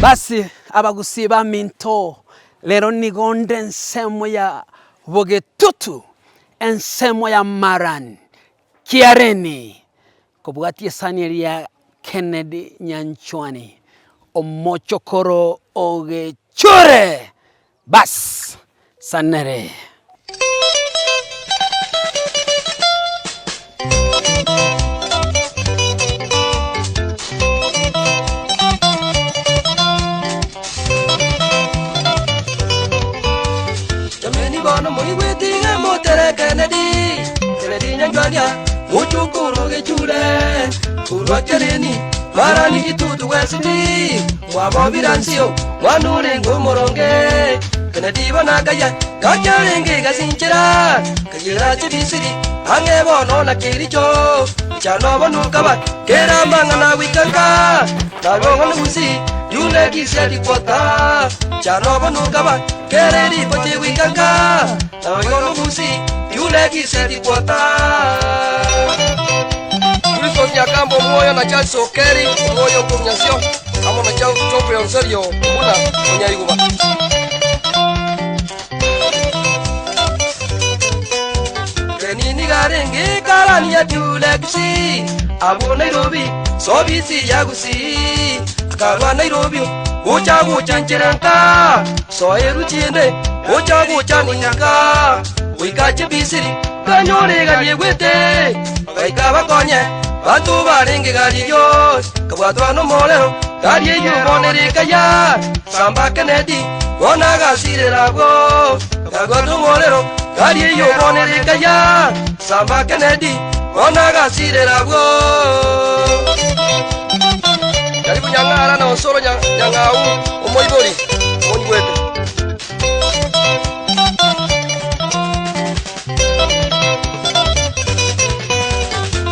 Basi abagusiba minto lero nigonde nsemo ya Bogetutu ensemo ya Maran Kiareni kobwati esani ya Kennedy Nyanchwani omochokoro ogechure bas sanere Kennedy Nyanchwania muchukuru gechure kurwa kereni marani itutu wesiti wabo Biransio wanure ngomoronge Kennedy bonagaya kajarenge gasinchira kayira tibisiri ange bono na kiricho chano bonukaba kera mangana wikanga nabongo nusi yule kiseli kwata chano bonukaba kereri poche wikanga nabongo nusi yule kiseli kwata Kristo ya kambo moyo na chal sokeri moyo kumnyasio amo na chal chopre en serio unaonyayuba Kenini garenge karani ya tulexi abo Nairobi sobisi yagusi akarwa Nairobi ucha nchiranka soeru chinde ucha ninyaka wikache bisiri kanyore galiegwete baikaba konye bantu barenge galiyos kabwatwa no molero galiye yubonereka ya samba Kennedy bona gasirerago kabwatwa molero galiye yubonereka ya samba Kennedy bona gasirerago Karibu nyangara na osoro nyangau omoibori onigwete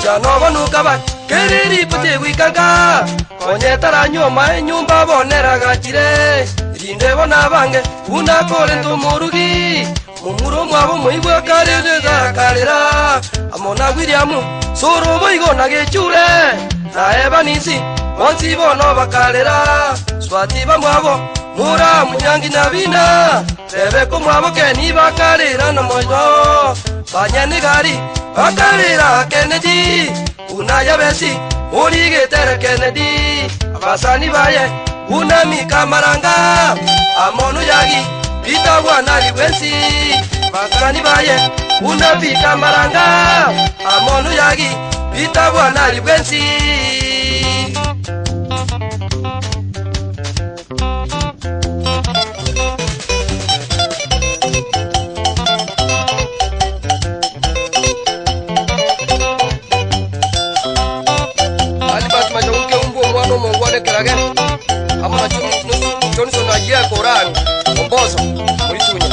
Chano nukaba kereri pote wikanga onye taranyoma nyumba bonera gachire rinde bona bange una kore ntomurugi mumuro mwabo muigwa karere za karera amona William soro boigo na gechure na ebanisi onsi bono bakarera swati bamwabo mura munyangi na bina tebe ko mwabo keni bakarera no moyo banyane gari bakarera Kennedy unaya besi ulige tere Kennedy abasani baye unami kamaranga amonu yagi bita bwana liwensi basani baye unabi kamaranga amonu yagi bita bwana liwensi Amona Johnson na ye Koran ombozo mulitunya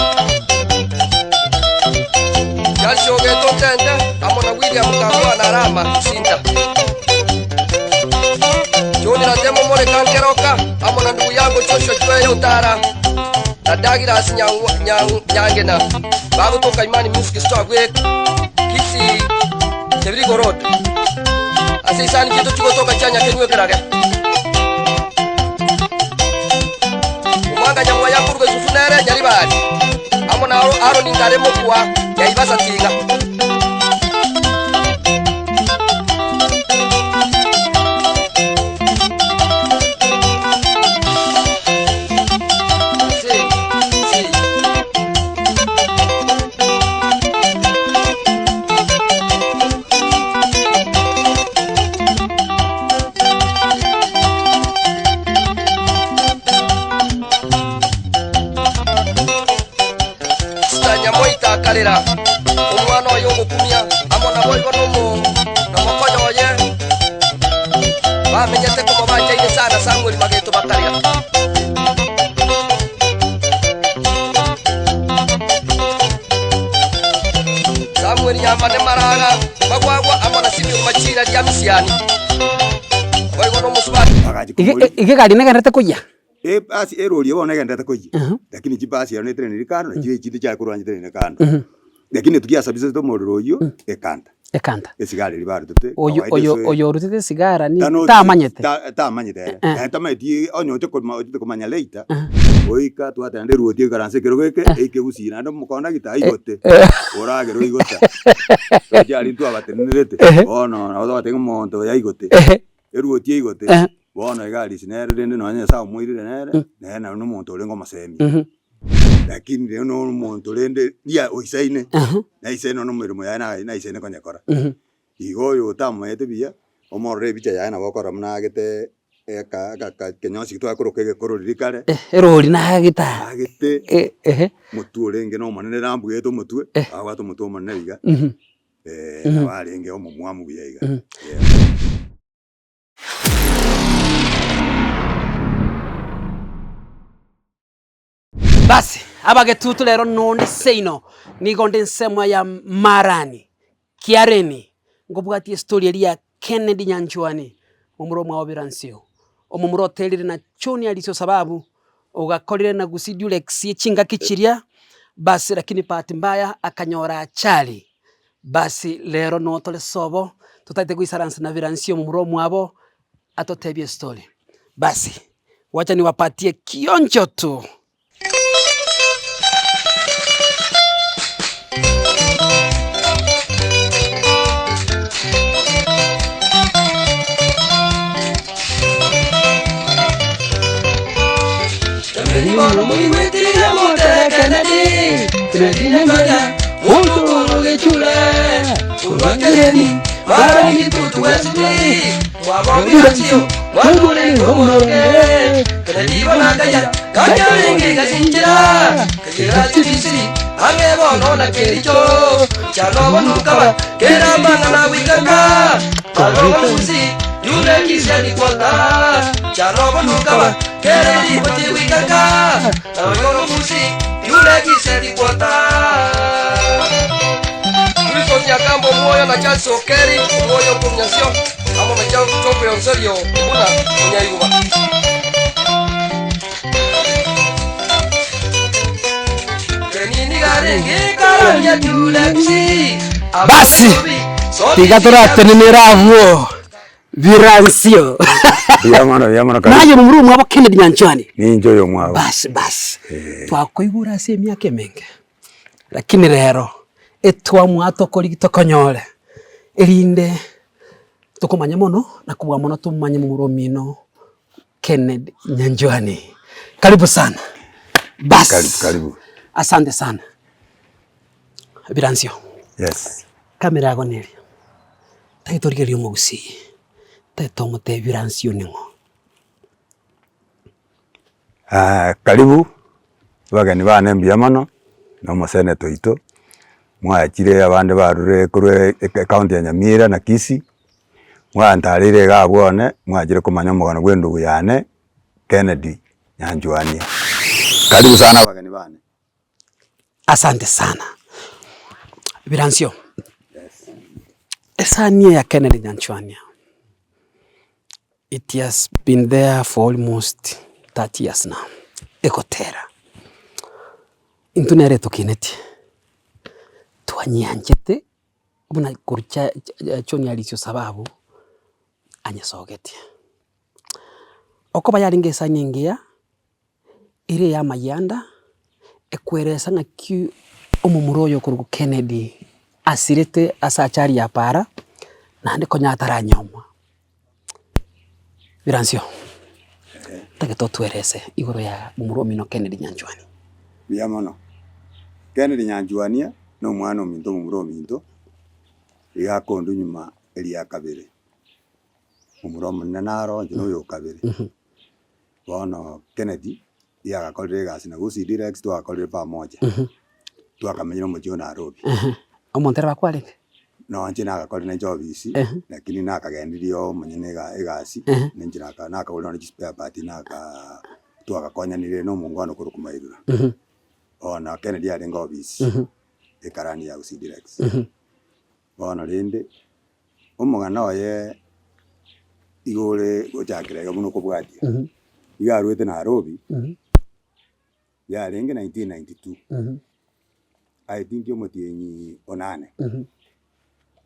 Yalsho geto tende amona William Karwa na Rama Sinta Joni na demo mole kankeroka amona ndugu yangu Joshua Chweyo Utara na dagira asinyangena babu toka Imani Music Store gwe kisi Chevri Gorod asisani kitu chiko toka chanya kenwe kerage Nyangwa ya kurwe susunere nyaribari amona aro ningare mokwa ya ibasa tinga kalera umwana oyo gukumya amona boigo nomo namokoyo oye bamenyete como banjaine sana Samuel Mageto bataria Samuel yamane maraga bagwagwa amona simi machira ya misiani boigo nomo subati ige gari negarete kuya basi erori bona gendete koji lakini jibasi yanetere ni kando na jiwe chiti cha kurwanje tere ne kando lakini tukiasabisa to mororo yo ekanda ekanta esigara ribaru tute oyo rutete sigara ni tamanyete tamanyete tamati onyote kumanya later oika twatende ruotie karanse kirogeke eike gusina ndo mukonda gitaigote oragero igota yari twabatenerete ono na odabatenga monto yaigote eruotie igote bono igari sinere rende nonya sa muirire nere nena no monto rengo masemi lakini leo no monto rende ya oisaine na iseno no mirimo ya na isene konyakora igoyo tamayete biya omorre bicha ya na bokora mnagete eka kenyosi twakoroke kororikare erori na gita agete muturenge no manene rambu yeto mutwe agwato mutwe manene biga abarenge omumwamu biyiga basi abagetutu lero nonde seino nigonde nsemwa ya marani kiareni ngobwati story ya Kennedy Nyanchwania mumuro mwa Biransio omumuro hotelire na choni Ariisi Osababu ugakorire na gusidulex chinga kichiria basi lakini pati mbaya akanyora achali basi lero notole sobo tutate kuisaransa na Biransio mumuro mwabo atotebie story basi wacha niwapatie kionjo tu. Moro muy metida mote Kennedy Nyanchwania Mutu ge chule Urwa Kennedy Marani tutu wesli Wabo Biransio Wabule ngomoroge Kennedy banagaya Kanya rengi gasinjira Kajira chibisi Ange bono na kericho Chano banukaba Kera bangana wikanga Malo banusi Yule kisia ni kwata Chano banukaba Kennedy pati wikanga Nawe musi Yule kisia ni kwata Kristo nyakambo moyo na chanso keri Moyo kumnyasio Amo na chanso chope onserio Una mnyayuwa Kenini garenge karanya tulexi Basi tigatora tenenera vuo Biransio yamano naye mumuru mwabo Kennedy Nyanchwania ninjo yo mwabo basi twakoigura se myaka menge lakini rero etwa mwato kori gitokonyore erinde tukumanya mono na kubwa mono tumanye mumuru mino Kennedy Nyanchwania karibu sana basi karibu asante sana Biransio yes kamera yako neri taitorigeri omugusi taitomote Biransio ningo karibu bagani bane mbiyamano no musene toito mwachire abande barure kurwe county ya Nyamira na Kisii mwantarire gabwone mwajire kumanya mugano gwendugu yane Kennedy Nyanchwania karibu sana bagani bane asante sana Biransio yes esania ya Kennedy Nyanchwania it has been there for almost 30 years now ekotera intunere tokineti twanyanjete buna kurcha choni Ariisi Osababu anyasogete okoba yaringe sanyingia ire ya mayanda ekweresa ngaki omumuroyo kurugu Kennedy asirete asachari ya para nande konyatara nyoma Biransio tageto twerese igoro ya mumuro mino Kennedy Nyanchwania biamono Kennedy Nyanchwania no mwana ominto mumuro minto ya kondu nyuma eli ya kabere mumuro munenaro njino yo kabere bono Kennedy ya gakorire gasi na gusi direct to akorire pamoja twakamenyira mujo Nairobi omontera bakwale no njina agakorire na jobisi lakini nakagendirio manyene egasi ninjira nakagurira na spare part naka twagakonyanire no mungwano kurukumairura ona Kennedy ari ngobisi ekarani ya gusi direct bono rinde omugana oye igore gochakirega muno kubwatia igarwete Nairobi ya renge 1992 I think yo motienyi onane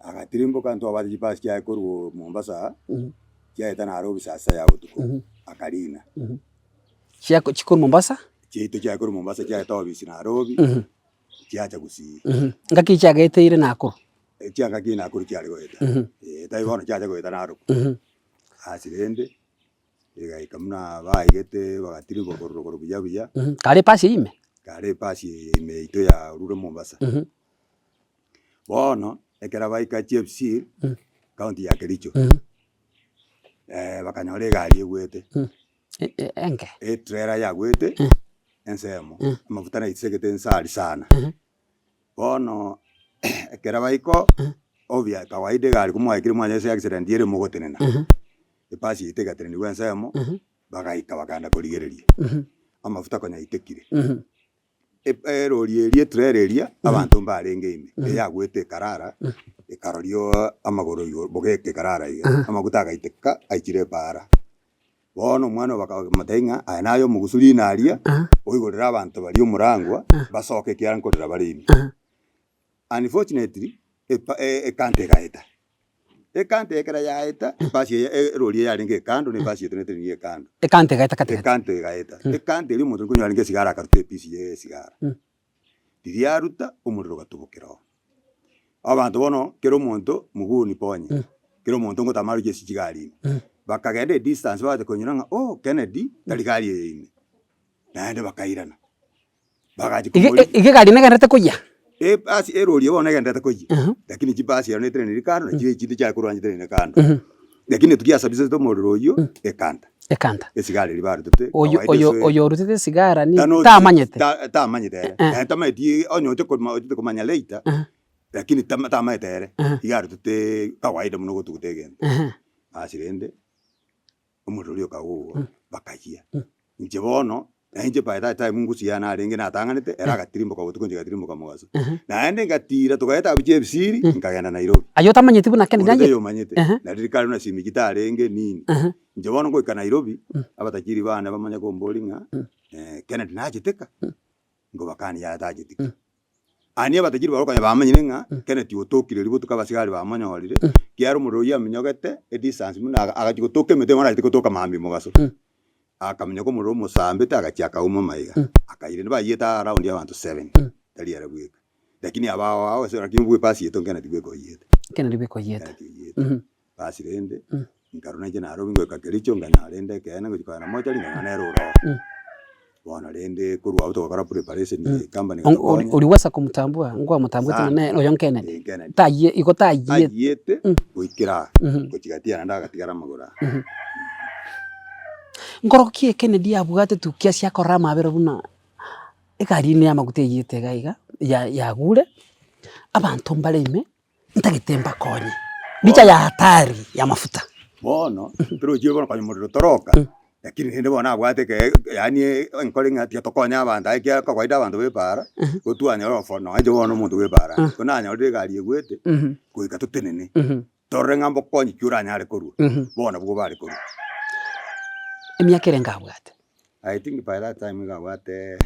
agatirimbuka ntwabate chipasi kya koru Mombasa kyaeta Nairobi sasa ya utuko akarina Chiako chikuru Mombasa chito kya koru Mombasa kyaeta obisi Nairobi kyacha gusi ngaki chagaiteire Nakuru kyanga kina Nakuru kyali goeta taibono kyacha goeta Nairobi asirende igaikamuna baigete bagatirimbuka koru buya kale pasi ime ito ya rure Mombasa bono ekera baika CFC county ya Kericho bakanyore gari egwete enge trailer ya gwete ensemo amafuta na isegete nsari sana bono ekera baiko obvia kawaida gari kumwaikire mwanya se accident yere mugotenena epasi itega treni wensemo bagaika bakanda kurigereria amafuta konya itekire rori erie trailer eria abantu mbarenge ime ya gwete karara ikarorio amagoro yo bogeke karara iga amaguta gaiteka aikire para bono mwana bakamatenga anayo mugusuri naria oigorera abantu bari omurangwa basoke kyankorera barimi unfortunately ekante gaeta ekera yaeta pasi rori yarenge kando ne pasi yetonete ni kando ekante gaeta ekante ri muntu kunyo aringe sigara akarute pisi ye sigara diriaruta omuriro gatubukiro abantu bono kero muntu muguni ponye kero muntu ngotamaru jesi kigari bakagende distance bate konyuranga Kennedy taligari yine naende bakairana bagaji ige gari negarete kuya pasi erori bona negarete kuya lakini jipasi yone treni rikano na jiji cha kurwanje treni kando lakini tukia sabisa to mororo yo ekanta esigari ribaru tute oyo rutete sigara ni tamanyete tamati onyote kumanya later lakini tamaitere igari tute kawaida muno gotutegenda asirende omurori okawo bakajia nje bono nje by that time ngusi yana arenge natanganete era gatirimbo kwa butuko gatirimbo kwa mugaso naende ngatira tukaeta abije bisiri nkagenda Nairobi ayo tamanyete buna Kennedy yo manyete na dirikari na simi gitarenge nini nje bono ngo ka Nairobi abatakiri bana bamanya ko mbolinga Kennedy najiteka ngo bakani ya tajitika ani abatakiri barokanya bamanyire nga Kennedy otokire ribo tukabasigari bamanyorire kiaro muroya minyogete distance muna agagotoke mete mara tikotoka mambi mugaso akamenya ko muro musambete agacyaka uma maiga akaire bayeta around abantu 7 tali arabweka lakini abawo sera kimwe pasi yeto Kennedy beko yeta pasi rende ngaruna je Nairobi ngo kakericho ngana rende kena ngikana moja linga na roro bona rende kurwa auto bakara preparation company uliweza kumtambua ngwa mtambua tena oyo Kennedy taye iko tayete kuikira kuchigatia nda gatigara magora ngorokie Kennedy abugate tukia cia korama abero buna ekari ni amagute yite gaiga ya gure abantu mbaleme ntagitemba konye bicha ya hatari ya mafuta bono pero je bono kwa muriro toroka lakini hende bona abwate ke yani enkolinga tia tokonya abantu aikia kawaida abantu bepara gotuanya rofo no aje bono muntu bepara kunanya ode gari egwete kuika tutenene torrenga mbokonyi kyuranya ari koru bona bwo bari koru emiaka erenga abwate I think by that time abwate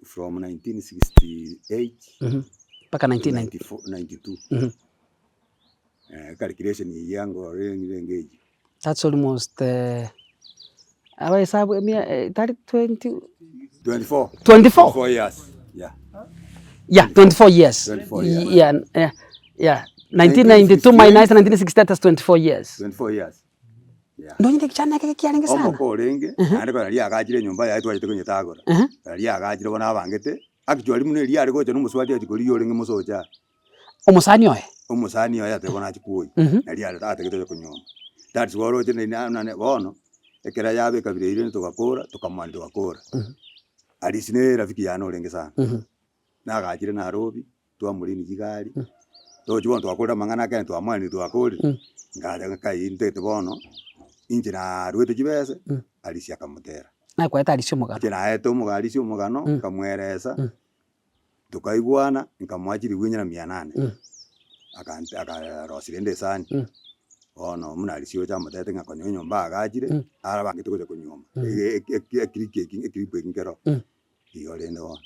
from 1968 mpaka 1992 calculation yango engage that's almost aba hesabu 24 years yeah 24 years yeah 1992 minus 1960 that's 24 years yeah ndo nyine kichana kialinga sana omoko renge ande ko ali agajire nyumba ya twajite kunyitagora ali agajire bona abangete actually muno ali gocho numuswati akikori yorenge musocha omusani oyo atebona akikuyi ali ategete kunyoma that's what roje ne bono ekera yabe kabirire tukakora tukamwani tukakora Ariisi ne rafiki yana orenge sana na agajire Nairobi twamulini kigari tojo twakora mangana ka twamwani twakora ngada kai intete bono injina rwete kibese Ariisi akamutera na kwa Ariisi umugano kina eto Ariisi umugano kamweresa tukaiguana nkamwajiri gwinyana 800 akarosire ndesani ono muna Ariisi ocha mutete ngakonyo nyomba agajire arabangite koje kunyoma ekirike ngero iyo lendo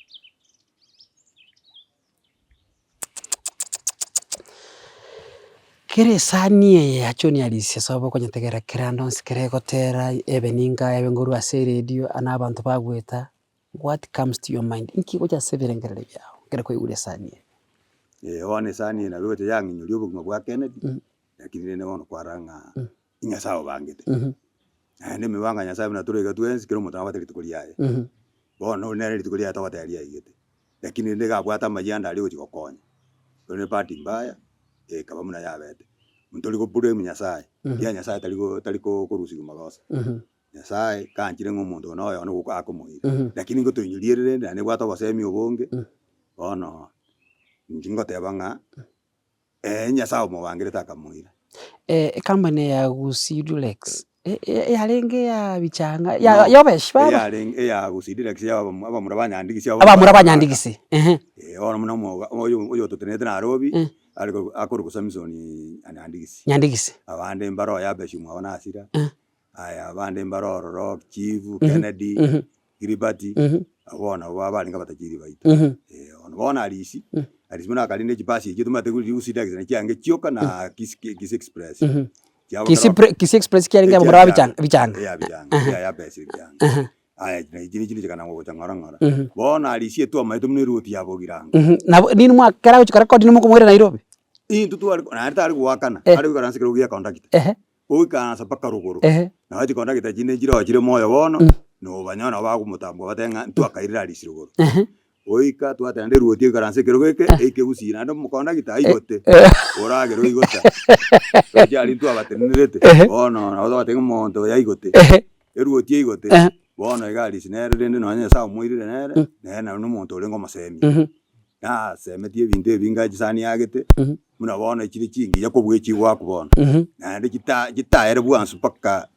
Kere sani ya choni Ariisi sobo kwenye tegera kirandons kere gotera ebeninga ebenguru ase radio ana abantu bagweta. What comes to your mind? Inki goja sebirengerere byao. Kere ko igure sani. One sani na bigote yanginyuri obuguma bwa Kennedy. Lakini ne wono kwaranga inyasawo bangete. Ne mibanga nyasawo na turega twensi kero mutana bateri tukuriyaye. Bono nere tukuriya tabateri yigete. Lakini ndega bwata majanda ali uchigokonya. One party mbaya kaba muna yabete. Ntoli ko pure munyasaye. Ya nyasaye taliko kurusiga magosa. Nyasaye kanchire ngomuntu no no akomuhira. Lakini ngo tunyurire ne bwata basemi obonge. Bono njingoteba nga nyasawo mubangire takamuhira. Company ya Gusidulex yarenge ya bichanga ya yobesh baba yarenge ya Gusidulex ya abamurabanyandikisi abamurabanyandikisi ono muno oyo tutenete na Nairobi aliko akuru ku Samson nyandikisi abande mbaro ya beshi mwana asira aya abande mbaro rock chief Kennedy Kiribati abona babalinga batakiri baita ono bona Ariisi Ariisi muna kalinde chipasi chitumate kuri Gusidulex na kyange chioka na Kiss Express Kiss Express kiaringa muraba bichanga ya besi bichanga aya jini chikana ngo changara bona Ariisi etu amaitu mune ruti yabogiranga na nini mwakara uchikara kodi nimo kumwira Nairobi tutu na ari kuwakana ari kukaranse kirugia contact ukana sapaka ruguru na wati contact jine jiro jire moyo bono no banyana bagumutambo batenga twakairira Ariisi ruguru oika twatende ruti karanse kirugeke ekegusina ndo mukonda gitaigote orage roigota yali twabatenirete bono na batenga monto yaigote eruti igote bono Ariisi nere no nyasawo muirire nere na no monto orengo masemi na semetie binde ebinga gisani yagete muna bono ikiri kingi yakobwechi wako bono na ndi gitaere bwansu paka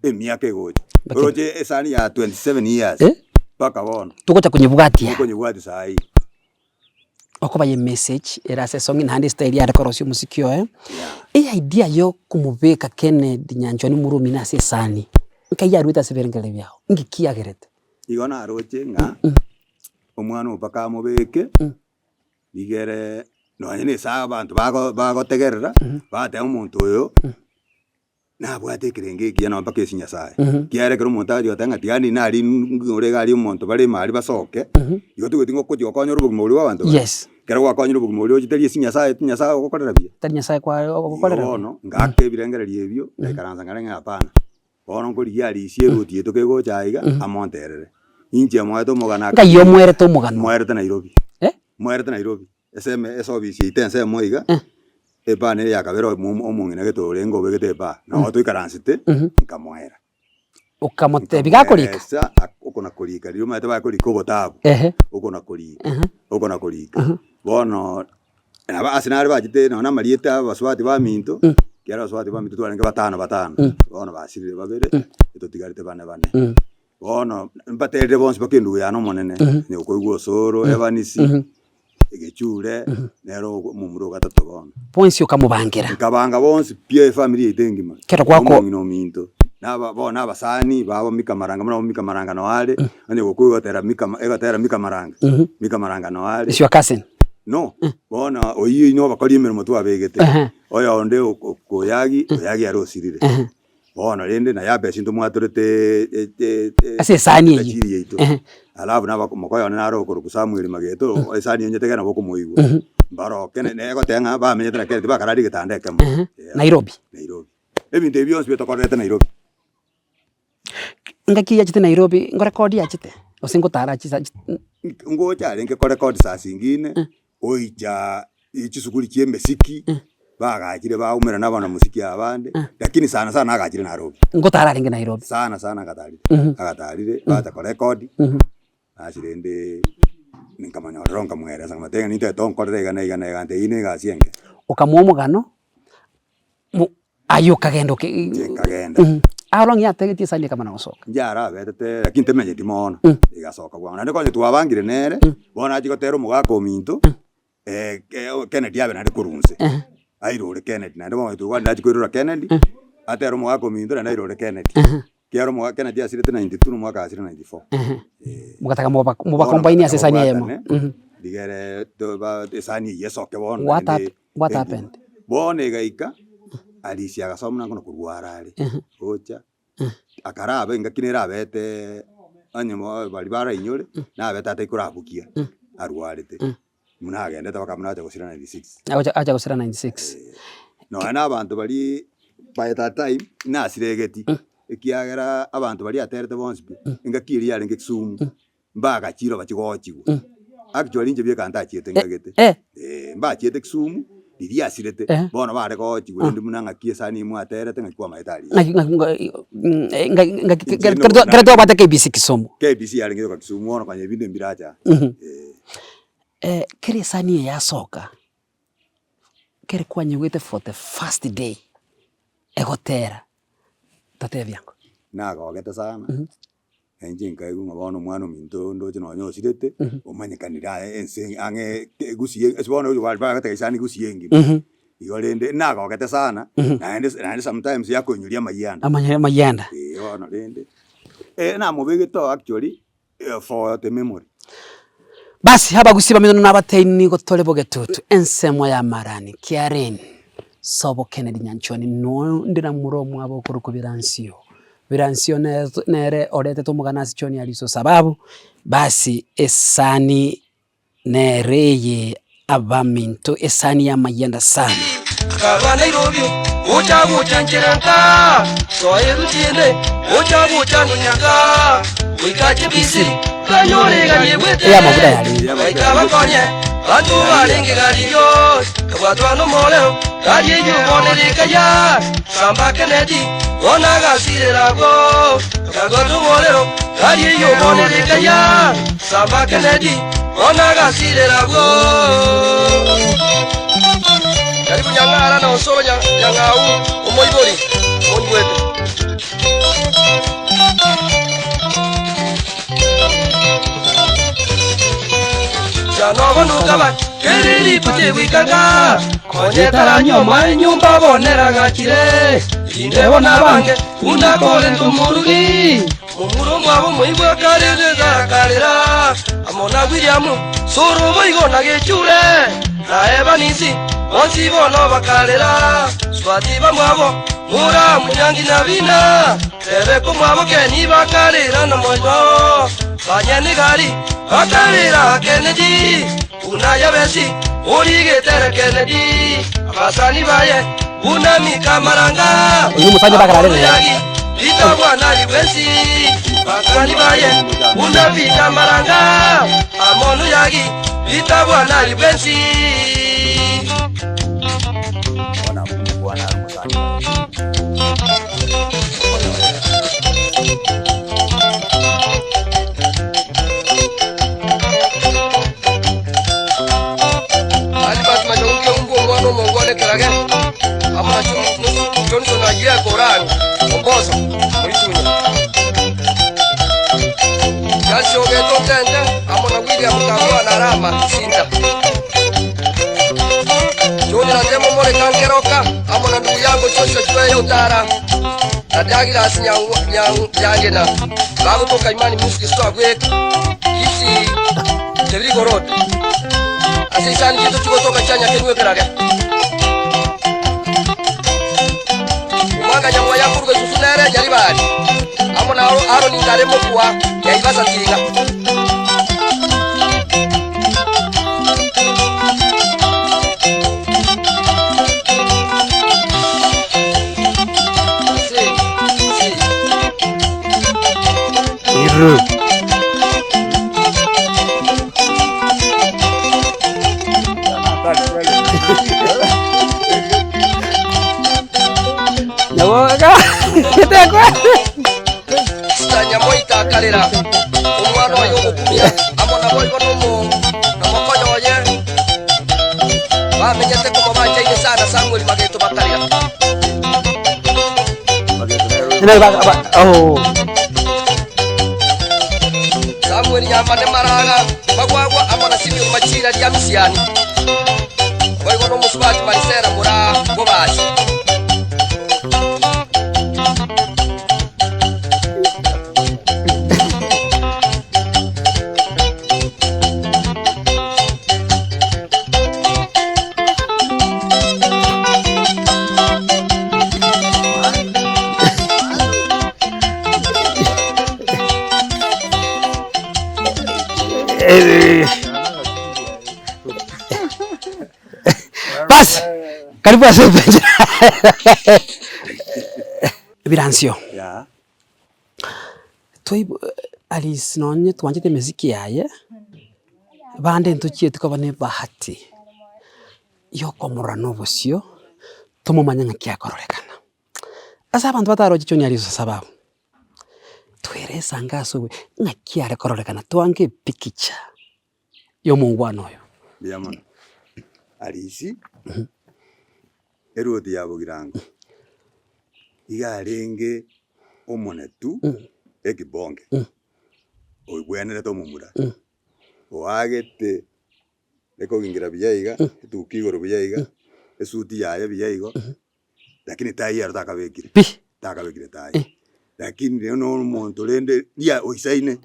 emiaka egoje roje esani ya 27 years paka bono tuko cha kunyibwatia sai okoba ye message era se song in hand style ya dekorosio musikio idea yo kumubeka Kennedy Nyanchwani murumi na se sani nkaya ruta seberengere byao ngikia gerete igona roje nga omwana opaka mubeke bigere no nyine sa abantu bagotegerera bate umuntu oyo na bwate kirenge kiya no mpaka Nyasaye kiare kero umuntu ari otanga tiani nari ngore gali umuntu bari mari basoke yo tugutingo ko yokonyo rubugumo uri wabantu yes kero wakonyo rubugumo uri ogiteri Nyasaye okokorera bia tari Nyasaye kwa okokorera no ngake birengere ebyo ekaranza ngarenga hapana bono ngori ya Ariisi eruti tukego chaiga amonterere inje mwato mogana ngayo mwerete omugano mwerete Nairobi mwerete Nairobi eseme esobisi itense moiga epane ya kabero omungina getore ngo begetepa na to ikaransite nkamwera ukamote bigakolika esa ukona kolika ryo mate ba kolika obotabu ukona kolika bono na asinari bajite na marieta baswati ba minto kiara baswati ba minto twarenga batano bono basirire babere etotigarite bane bono mbatere bonse bakendu ya no monene ne ukoigwo soro evanisi egechure nero mumuro gatatu bono ponsi ukamubangira nkabanga bonse pia family itengima kero kwako no minto naba bona abasani babo mikamaranga no ale ane gokugotera mikamaranga no ale is your cousin no bona oyi no bakori imirimo twabegete oya onde okoyagi arosirire bona rende na yabe sinto mwatorete ase sani yi alabu na bakomokoyo na roko kusamwiri mageto esani nyetega na boko moigo baro kene nego tenga ba menyetera kete bakaradi getandeke Nairobi ebintu ebyo nsibeta korete Nairobi ngaki ya chite Nairobi ngorekodi ya chite osingo tara chisa ngo chale nke korekodi saa singine oija ichisukuli chiemesiki bagakire baumera nabana musiki abande lakini sana agakire Nairobi ngotara ringe Nairobi sana agatarire bata korekodi asirende ninkamanya ronka mwera sanga matenga nite tonkorega na igana ante ine gasienge ukamwomugano ayo kagendo along ya tegeti sani kama na osoka njara betete lakini temenye timono igasoka bwana ndiko twabangire nere bona ajigotero mugako minto Kennedy abe na kurunse airore Kennedy na ndo tu wanda chikwirura Kennedy atero mugako minto na airore Kennedy kiaro mugako Kennedy asirete 92 mwaka asire 94 mukataka muba combine ase sani yemo digere to ba sani yesoke bona what happened bone gaika Ariisi agasomna ngono kurwara ari ocha akaraba ingakinera abete anyamo bali bara inyore na abete atakurabukia arwarite muna agenda tabakamuna gusira 96 acha gusira 96 no ana abantu bali by that time na siregeti ikiagera abantu bali aterete bonse ingakiri yale ngekisumu mbaga chiro bachigochigwa actually nje byekanta chiete ngagete mba chiete kisumu iria sirete bona bare gochigwa ndi munanga kiesa ni mu aterete ngakwa maitari ngakira bata KBC Kisumu yale ngiro kisumu ona kwanye binde mbiracha kiri sani ya soka kiri kwanye wete for the first day egotera tate byango nagogete sana enjinga igunga bono mwana minto ndo chino nyosirete omanyekanira ense ange gusiye esbono uyu bali bagatesani gusiyengi igolende nagogete sana naende sometimes yakonyuria mayanda ono lende na mubigito actually for the memory basi haba gusiba mino nabateini gotole bogetutu ensemwa ya marani kiaren sobo Kennedy Nyanchwania no ndira muromo abo kuruko Biransio nere orete tumuganasi choni aliso sababu basi esani nereye abaminto esani ya mayenda sana kaba Nairobi ucha nchiranka soeru chinde ucha nunyaka wikache bisi kanyore ganyebwete ya mabuda yali kaba konye bantu balinge galiyo kabwatwano moleo galiyo boneleka ya samba Kennedy ona gasire lago kagoto moleo galiyo boneleka ya samba Kennedy ona gasire lago karibu nyangara na osoro nyangau umoibori onwete Janogo nukaba keriri pute wikanga konye taranyo mai nyumba bonera gachire indebo nabange unakole ntumurugi mumuro mwabo muibwa karere zakarera amona William soro boigo nagechure na ebanisi onsi bono bakarera swati bamwabo mura munyangi nabina tebe mwabo keni bakarera na moyo banyane gari bakarera Kennedy unaya besi orige tere Kennedy abasani baye unami kamaranga uyu musanye bakarera ita bwana libesi bakani baye unavi kamaranga amonu yagi ita bwana libesi ona bwana musanye mongole kerage amana chonso na yia koran omboso muitunya jasho geto tende amana William kawa na rama sinta joni na demo mole kankeroka amana ndugu yangu chosho chwe utara adagi la yange na bago toka imani music store gwe kisi Tevrigo road asisani kitu chuko toka chanya kenwe kerage umanga nyangwa ya kurwe susunere jaribari amona aro ningare mokwa ya ibasa tinga Stanya moita kalera umwana wa yogo kumia amona boy bonomo na makonya waye bamenyete ko mabanje ine sana Samuel bageto bataria Samuel nyambane maraga bagwagwa amona simi machira ya misiani boy bonomo subati marisera mura bobashi Karibu asepe. Biransio. Ya. Toi Ariisi nonye twanjete muziki yaye. Bande ntuchie tukabane bahati. Yoko murano bosio. Tumumanya ngakia kororekana. Asa abantu bataro chicho ni Ariisi Osababu. Tweresa ngaso ngakia rekororekana twange pikicha. Yo mungwano yo. Biamono. Ariisi. Eroti yabo girango. Igarenge omonetu ekibonge. Oibwenere to mumura. Oagete ekogingira biyaiga, tukigoro biyaiga, esuti yaye biyaigo. Lakini tai yaro takabekire. Takabekire tai. Lakini no muntu rende dia oisaine.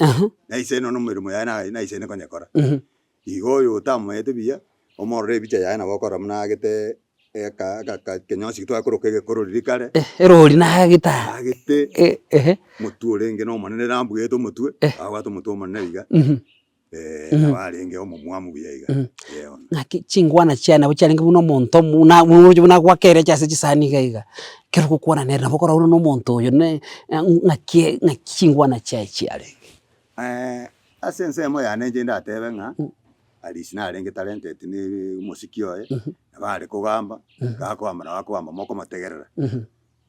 Na isaine no mirimo ya na isaine konyakora. Igo yo tamwete biya omorre bicha yaye na bokora munagete kenyosi kitwa korokege kororirikare. Erori na gita. Agete. Mutu orenge no manene rambugeto mutwe. Agwato mutu manene biga. Abarenge omumwamu biyaiga. Ngaki chingwana cyane bucyarenge buno monto muna gwakere cyase gisani gaiga. Kero kukuona nera bokora uno no monto yo ne ngaki chingwana cyarenge. Asense mo ya nenje ndatebe nga. Ariisi narenge talented ni musiki oye. Abare kugamba gakwamba moko mategerera.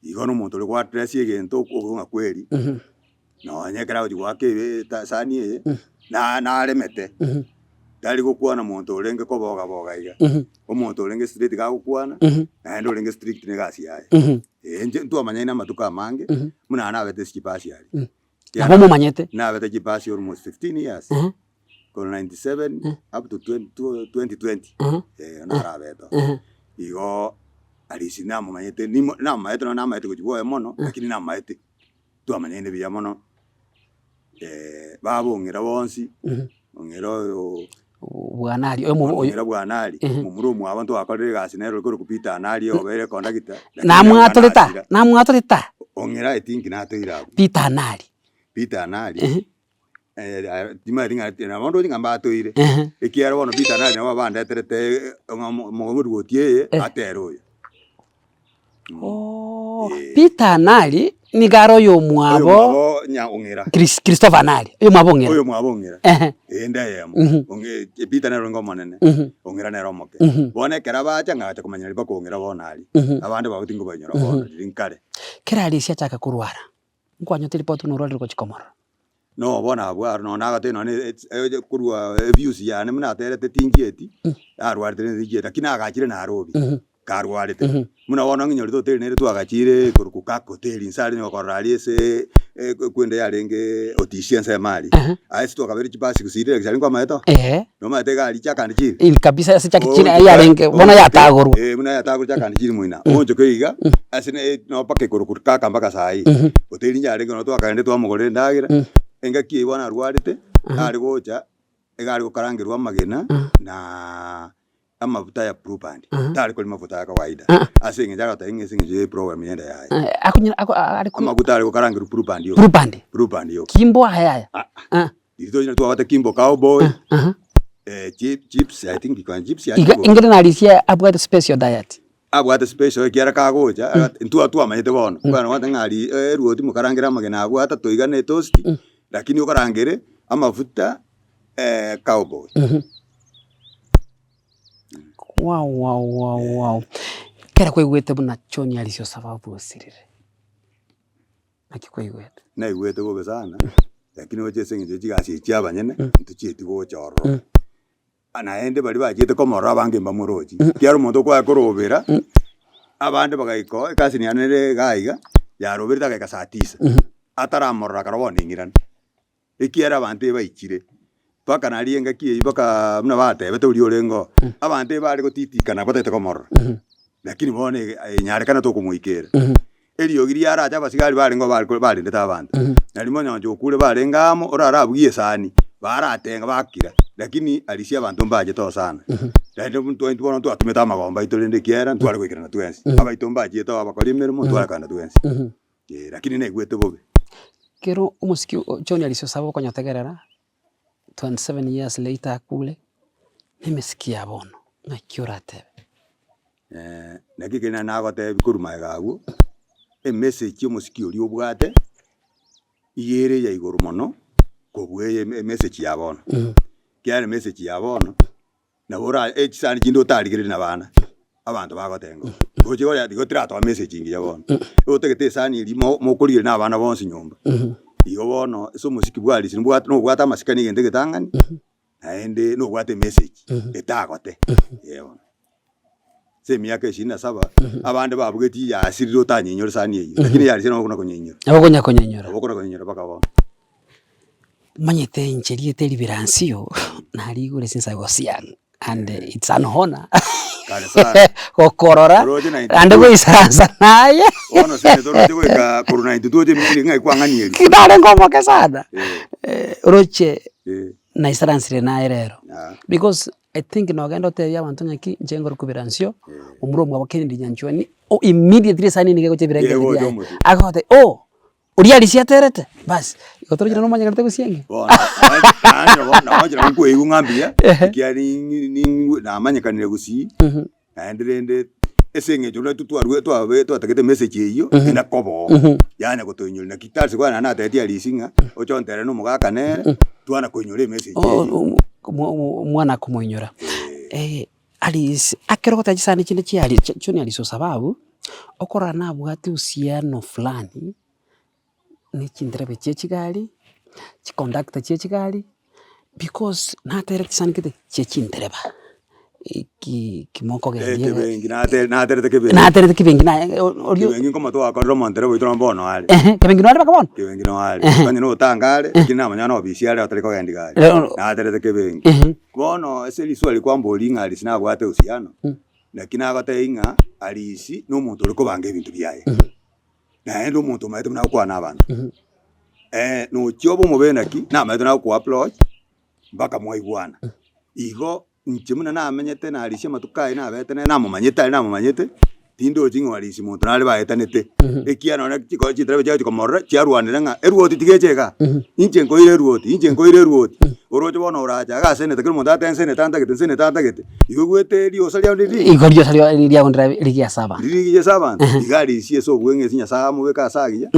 Igo no muntu rwa dress egento kugunga kweri. No nyekera ugwake sani ye. Na remete. Dali gukwana muntu urenge koboga iga. Omuntu urenge street gagukwana. Na ndo urenge street ne gasi yaye. Enje ntu amanyina matuka mange. Muna na bete skipasi yali. Nabo manyete. Na bete skipasi almost 15 years. From 97 up to 2020. Na rabeto. Igo Ariisi na manyete ni na maete kujiboe mono lakini na maete. Tu amanyene biya mono. Babo ngira bonsi. Ngero bwanari ngira bwanari mumurumu abantu bakorere gasi nero kuri kupita anari obere kondakita namwatoreta ongira etinki natoira pita anari timari ngatina bondo ngamba toire ekiara bono pita anari no banda terete mogomuru gotie atero pita anari ni garo yo mwabo nya ongira Christopher anari yo mwabongera enda yamo onge pita nero ngomanene ongira nero moke bone kera bacha ngacha kumanya liba kongira bonari abandi bagutingo banyora bona linkare kera Ariisi achaka kurwara nkwanyote report no rwari rwochikomora no bona bwaro no nagate no ne kurwa views yane muna terete tingieti arwarite ne digieta kina agachire na Nairobi karwarite muna wona nginyori to tere ne tu agachire kurukuka hoteli nsari no korari ese kwende yarenge otisiense mali aisi to kaberi chipasi kusire exali kwa maeto no maete gali chakandi chiri il kabisa ese chakachira yarenge bona yatagoro muna yatagoro chakandi chiri muina onjo keiga asine no pake kurukuka kambaka sai hoteli yarenge no to akaende to amugore ndagira enga ki bona arwarite ari gocha egari gukarangirwa magena na amavuta ya Bruband tari kuli mavuta ya kawaida asinge jaga tainge singe je program yenda yaye amavuta ari gukarangirwa Bruband yo kimbo haya ito jina tu awata kimbo cowboy chips I think because chips ya ingene na Ariisi abwate special diet abwate special kiara kagocha ntu atu amanyete bono bwana wata ngari ruoti mukarangira magena abwata toigane toast lakini ukarangire amavuta cowboy. Wow. Kera kwigwete buna choni Ariisi Osababu osirire. Akikwigwete. Na igwete gobe sana. Lakini oche senge chigasi chiabanyene ntuchieti go choro. Anaende bali bajete komora bange mbamoroji. Kiaro muntu kwa korobera. Abande bagaiko kasi ni anere gaiga yarobirita ga kasatisa. Ataramorra karabone ngirana. Ekiara abante baikire. Paka narienga kie baka mna bate bete uri orengo abante bari gotitikana batete komorra. Lakini bone nyarekana to kumuikera. Eli ogiri ara cha basigari bari ngo bari ndeta abantu. Nali monya njo kule bari ngamo orara abwiye sani. Baratenga bakira. Lakini Ariisi abantu mbaje to sana. Ndio muntu ntubona tu atumeta magomba itolende kiera ntwale kwikira na twensi. Abaito mbaje to abakori mirimo ntwale kana twensi. Lakini ne gwete bobe. Kero umusiki choni Ariisi Osababu konyotegerera 27 years later kule nimesikia bono ngakiora tebe nakigena nagotebi kuruma gagu message omusiki ori obwate iyere ya iguru mono kobwe message ya bono kiare message ya bono na bora echisani chindo tarigire na bana abantu bagotengo goje gore digotira to message ngi ya bono otegete sani iri mo kurire na bana bonsi nyumba iyo bono so musiki bwali sinbwa no gwata masikani gende getangani aende no gwate message etagote yebo se miaka 27 abande babugeti ya asiriro tanyinyoro sani iyo lakini yari sino kuna kunyinyoro abokona kunyinyoro baka bono manyete ncherie teri Biransio nari gure since I was young and it's an honor kokorora ande go isanza naye ono sene toroje weka corona itutoje mili ngai kwangani kidare ngoma kesada roche na isansire naye rero because I think no gendo te ya bantu ngaki njengo ku Biransio umuro mwa Kennedy Nyanchwania immediately sani nige ko chebirenge akote uri Ariisi aterete basi ikotoro jina no manya ngate kusienge na wajira ngo ngambia kiari ni na manya kanire gusi naenderende esenge jona twawe twatakete message iyo ina kobo yana gotonyo na kitasi kwa na tete Ariisi nga ochontere no mugaka nere twana konyore message mwana kumuinyora Ariisi akirogota jisani chinde chiari choni Ariisi Osababu okora na bwati usiano fulani ni chinderebe chechigali chiconductor chechigali because na terete sani kete chechindereba kimoko gende bengi na terete kebengi na orio bengi koma to akoro montere boitro mbono ale kebengi no ale bakabono kebengi no ale kanye no tangale kina manyana obisi ale otari ko gendi gale na terete kebengi bono eseli swali kwambo linga ali sina bwate usiano na kina gote inga Ariisi no muntu uri kubanga ibintu byaye na endo muntu maite muna kwa nabantu no chobo mubenaki na maite na ku approach mpaka mwaibwana igo nchimuna na amenyete na Ariisi matukai na bete na mumanyete tindo jingo Ariisi muntu nali baetanete ekiano na chiko chitrebe chacho komorra chiarwanira nga eruoti tigechega inche nkoire eruoti orojo bono oraja ga sene tekero muntu atensene tanta gete igogwete ri osalia ndiri igorio salia ria gondra ligia saba igari Ariisi eso bwenge sinya saa mubeka sagia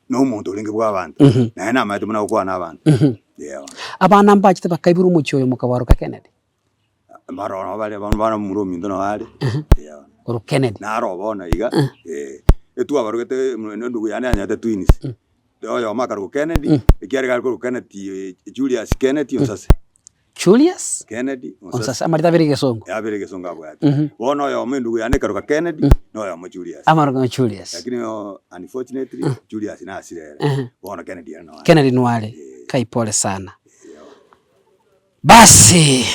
no muntu linge bwa abantu na maite muna kwa nabantu abana mbachite bakaiburu muchoyo mukabaruka Kennedy marono bana murumi ndo no ali Oro Kennedy na robona iga etu abarugete ndugu yani anyate twins oyo makaru Kennedy ikiari garu Kennedy Julius Kennedy osase Julius Kennedy osase amarita birige songo abirige songo abwate bono oyo ndugu yani karu Kennedy no oyo mo Julius amaruga Julius lakini unfortunately Julius na asirere bono Kennedy no wale kai pole sana basi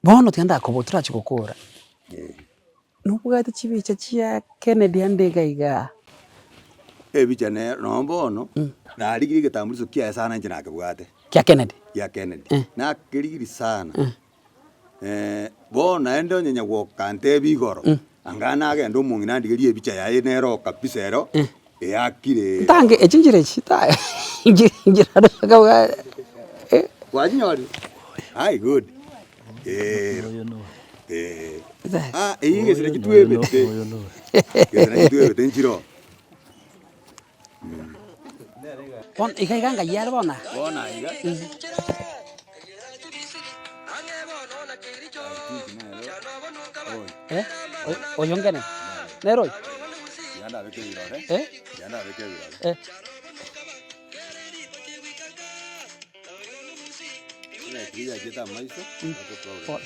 bono tianda kobotura chikokora nubugate chibicha chia Kennedy andegaiga ebicha ne no bono na aligiri getambulizo kia sana nje nakabwate kia Kennedy na kirigiri sana bono endo nyenya go kante bigoro angana agenda omungi nandigiri ebicha yaye nero kapisero yakire tange echinjire chita injira kabwa wajinyori ai good iyi sile kitwebete kitwebete njiro pon ikaiga yar bona iga oyongene nero yanda beke birore Tria kita maiso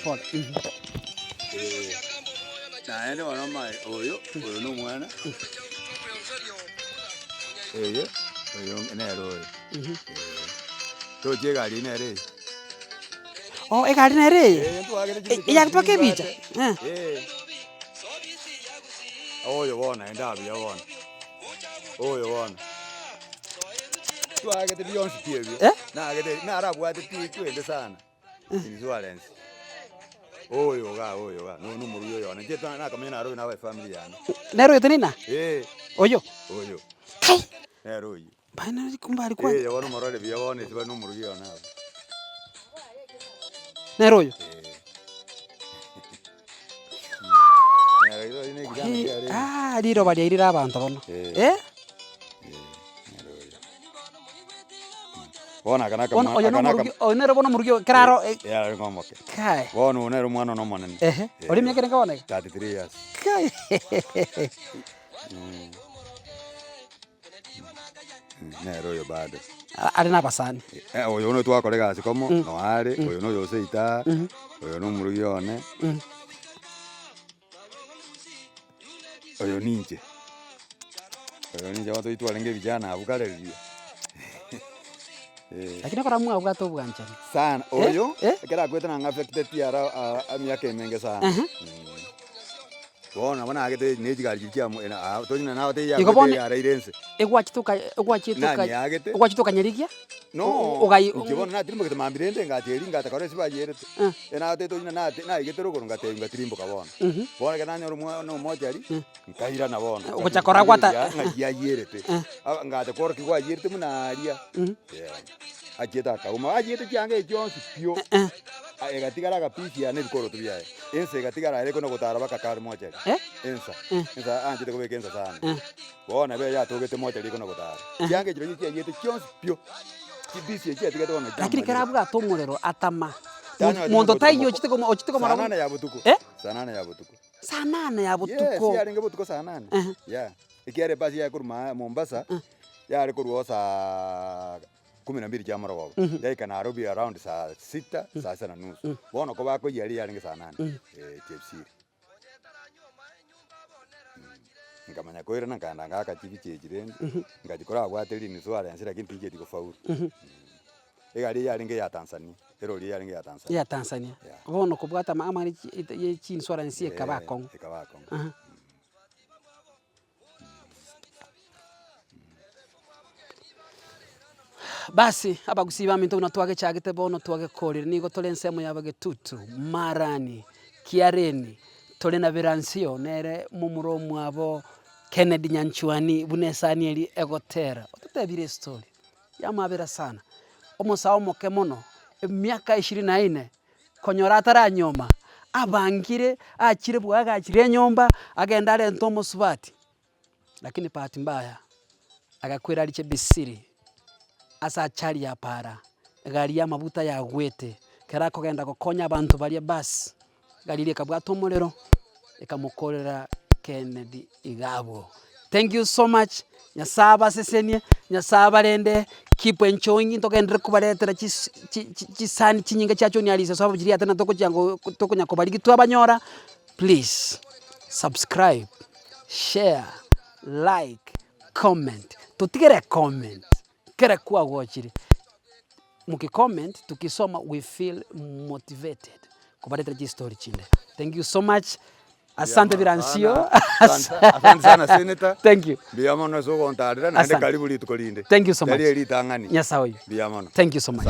por na ene wana mai oyo no mwana oyo enero to llega ali nere egari nere ya to ke bicha oyo bona endabi yabona oyo bona agete bionsi tiebyo na agete na arabu ate twende sana insurance oyo ga no muruyo yona jeta na kamena aro na we family yana nero yetenina oyo kai nero oyo bana kumbali kwa yabona marole biyabona siba no muruyo yona Nero yo. Liro bali irira abantu bono. Bona kana Onero bono murugio kraro. Ya ngomoke. Kai. Bona onero mwana no monene. Oli myaka nenga bona. 33 years. Kai. Nero yo bado. Ari na basani. Oyo no twakore gasi komo no ari, oyo no yose ita, oyo no murugione. Oyo ninje. Oyo ninje watu itwalenge vijana abukareria. Lakini kora mwa ugato bwanchani. Sana oyo kera kwete na affected yara amyaka emenge sana. Bona agete nejigari kiamu ena tonyina nawe te ya irense. Egwachituka nyerikia? No. Ukibona na tirimbo kitamambirende ngateri ngata kare siba yerete. Ena te tonyina na igetero ko ngate ngatirimbo kabona. Bona kana nyo no mojari nkaira na bona. Ukuchakora gwata ngatia yerete. Ngate kor kigwa yerete munaria. Ajeta ka uma ajeta kyange jonsi pio. Egatigara kapisi ya nebikoro tubiaye. Ense egatigara ere kono gotara bakakari moja. Ensa anjete ko bekenza sana. Bona be ya togete moja liko no gotara. Kyange jiro nyiti yete jonsi pio. Kibisi yete tigete ona. Lakini karabuga tomorero atama. Mondo tayo ochiteko mara. Sanana ya butuko. Sanana ya butuko. Sanana ya butuko. Yes, ya ringe butuko sanana. Ya. Ikiare basi ya kuruma Mombasa. Ya ari kuruosa 12 jamara wao. Yaika Nairobi around saa 6, saa 6:30. Bona ko bako yari yaringe saa 8. Chepsiri. Ngamanya koira nakanda ngaka chibichejirende. Ngajikora gwateri ni swala yansira kintu ije diko faulu. Egari yaringe ya Tanzania. Erori yaringe ya Tanzania. Ya Tanzania. Bona ko bwata amari ye chin swala nsie kabako. Kabako. Basi abagusiba minto unatwage chagete bono twage kolire nigo tole nsemo yabagetutu marani kiareni tole na Biransio nere mumuro mwabo Kennedy Nyanchwani bunesani eli egotera otutebire story yamabera sana omusao mokemono emyaka 24 konyora atara nyoma abangire akire bwaga akire nyomba agenda ale ntomo subati lakini bahati mbaya agakwira aliche bisiri asa chari ya para gari ya mabuta ya gwete kera kogenda gokonya abantu bali basi gari ile kabwato molero ekamukorera Kennedy igabo. Thank you so much. Nyasaba sesenie nyasaba rende keep enjoying tokendre kubaletera chisani chinyinga chacho ni Ariisi sababu jiri atana toko nyakobaliki tu abanyora. Please subscribe, share, like, comment. Tutigere comment. Kera kuwa watchiri. Muki comment tukisoma we feel motivated kubaletera story chinde. Thank you so much. Asante Biransio. Asante sana Senator. Thank you. Biamono so kontadira na karibu litukolinde. Thank you so much. Tali elitangani. Nyasawe. Biamono. Thank you so much.